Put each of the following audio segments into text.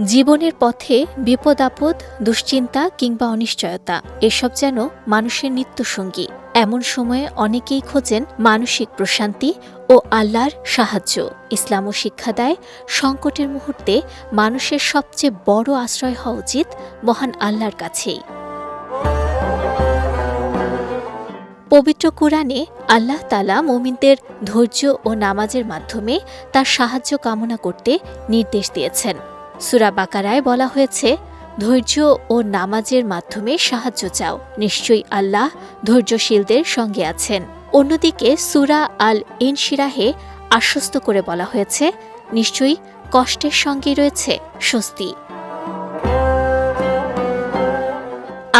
জীবনের পথে বিপদ আপদ, দুশ্চিন্তা কিংবা অনিশ্চয়তা এসব যেন মানুষের নিত্যসঙ্গী। এমন সময়ে অনেকেই খোঁজেন মানসিক প্রশান্তি ও আল্লাহর সাহায্য। ইসলামও শিক্ষা দেয়, সংকটের মুহূর্তে মানুষের সবচেয়ে বড় আশ্রয় হওয়া উচিত মহান আল্লাহর কাছেই। পবিত্র কুরআনে আল্লাহ তাআলা মুমিনদের ধৈর্য ও নামাজের মাধ্যমে তার সাহায্য কামনা করতে নির্দেশ দিয়েছেন। সূরা বাকারায় বলা হয়েছে, ধৈর্য ও নামাজের মাধ্যমে সাহায্য চাও, নিশ্চয়ই আল্লাহ ধৈর্যশীলদের সঙ্গে আছেন। অন্যদিকে সূরা আল ইনশিরাহে আশ্বস্ত করে বলা হয়েছে, নিশ্চয়ই কষ্টের সঙ্গে রয়েছে স্বস্তি।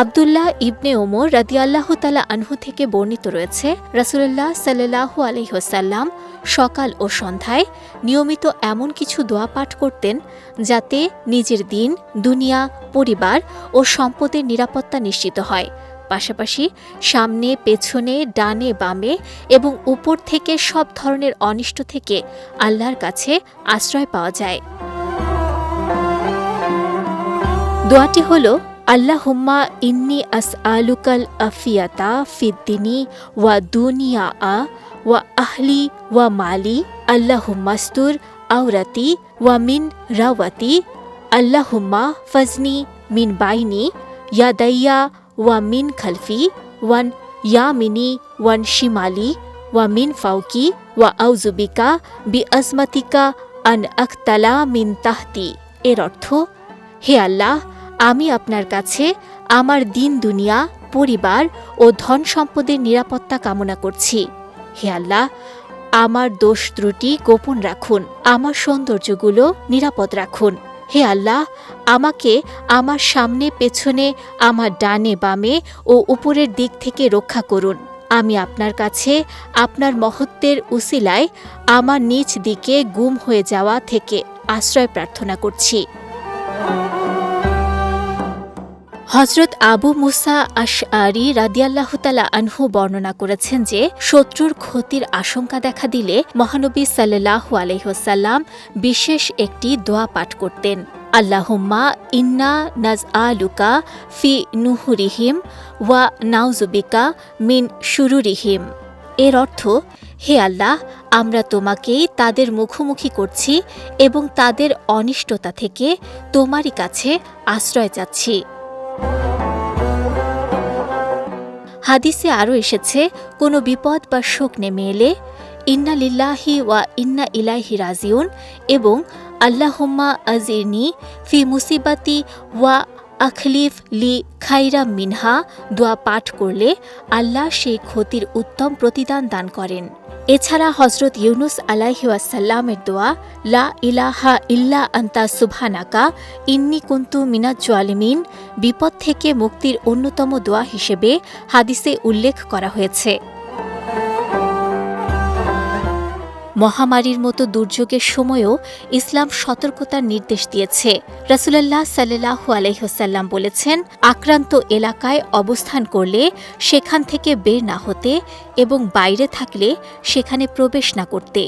আব্দুল্লাহ ইবনে ওমর রাদিয়াল্লাহু তাআলা আনহু থেকে বর্ণিত রয়েছে, রাসূলুল্লাহ সাল্লাল্লাহু আলাইহি ওয়াসাল্লাম সকাল ও সন্ধ্যায় নিয়মিত এমন কিছু দোয়া পাঠ করতেন যাতে নিজের দিন, দুনিয়া, পরিবার ও সম্পদের নিরাপত্তা নিশ্চিত হয়। পাশাপাশি সামনে, পেছনে, ডানে, বামে এবং উপর থেকে সব ধরনের অনিষ্ট থেকে আল্লাহর কাছে আশ্রয় পাওয়া যায়। দোয়াটি হল, আল্লাহুম্মা ইন্নী আসআলুকাল আফিয়াতা ফিদ্দিনি ওয়া দুনিয়া ওয়া আহলি ওয়া মালি, আল্লাহুম্মাস্তুর আওরাতি ওয়া মিন রাওয়াতি, আল্লাহুম্মা ফাজনি মিন বাইনি ইয়াদাইয়া ওয়া মিন খালফি ওয়ান ইয়ামিনি ওয়ান শিমালি ওয়া মিন ফাওকি ওয়া আউযুবিকা বিআজমাতিকা আন আকতালা মিন তাহতি। এর অর্থ, হে আল্লাহ, আমি আপনার কাছে আমার দিন, দুনিয়া, পরিবার ও ধন সম্পদের নিরাপত্তা কামনা করছি। হে আল্লাহ, আমার দোষ ত্রুটি গোপন রাখুন, আমার সৌন্দর্যগুলো নিরাপদ রাখুন। হে আল্লাহ, আমাকে আমার সামনে, পেছনে, আমার ডানে, বামে ও উপরের দিক থেকে রক্ষা করুন। আমি আপনার কাছে আপনার মহত্বের উসিলায় আমার নিজ দিকে গুম হয়ে যাওয়া থেকে আশ্রয় প্রার্থনা করছি। হযরত আবু মুসা আশআরী রাদিয়াল্লাহু তাআলা আনহু বর্ণনা করেছেন যে, শত্রুর ক্ষতির আশঙ্কা দেখা দিলে মহানবী সাল্লাল্লাহু আলাইহি ওয়াসাল্লাম বিশেষ একটি দোয়া পাঠ করতেন, আল্লাহুম্মা ইন্না নাজআলুকা ফি নুহুরিহিম ওয়া নাউযুবিকা মিন শুরুরিহিম। এর অর্থ, হে আল্লাহ, আমরা তোমাকেই তাদের মুখোমুখি করছি এবং তাদের অনিষ্টতা থেকে তোমারই কাছে আশ্রয় চাচ্ছি। হাদিসে আরও এসেছে, কোনো বিপদ বা শোক নেমে এলে ইন্না লিল্লাহি ওয়া ইন্না ইলাইহি রাজিউন এবং আল্লাহুম্মা আজিরনি ফি মুসিবাতি ওয়া আখলিফ লি খাইরা মিনহা দোয়া পাঠ করলে আল্লাহ সেই ক্ষতির উত্তম প্রতিদান দান করেন। এছাড়া হযরত ইউনুস আলাইহি ওয়াসাল্লামের দোয়া, লা ইলাহা ইল্লা আনতা সুবহানাকা ইন্নী কুনতু মিনাজ জালিমিন, বিপদ থেকে মুক্তির অন্যতম দোয়া হিসেবে হাদিসে উল্লেখ করা হয়েছে। মহামারীর মতো দুর্যোগের সময়ও ইসলাম সতর্কতার নির্দেশ দিয়েছে। রাসূলুল্লাহ সাল্লাল্লাহু আলাইহি ওয়াসাল্লাম বলেছেন, আক্রান্ত এলাকায় অবস্থান করলে সেখান থেকে বের না হতে এবং বাইরে থাকলে সেখানে প্রবেশ না করতে।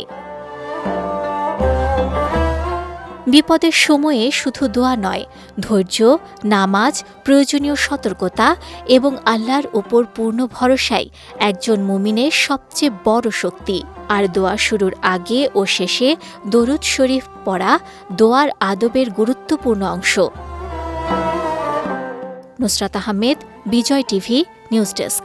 বিপদের সময়ে শুধু দোয়া নয়, ধৈর্য, নামাজ, প্রয়োজনীয় সতর্কতা এবং আল্লাহর উপর পূর্ণ ভরসাই একজন মুমিনের সবচেয়ে বড় শক্তি। আর দোয়া শুরুর আগে ও শেষে দরুদ শরীফ পড়া দোয়ার আদবের গুরুত্বপূর্ণ অংশ। নুসরাত আহমেদ, বিজয় টিভি, নিউজ ডেস্ক।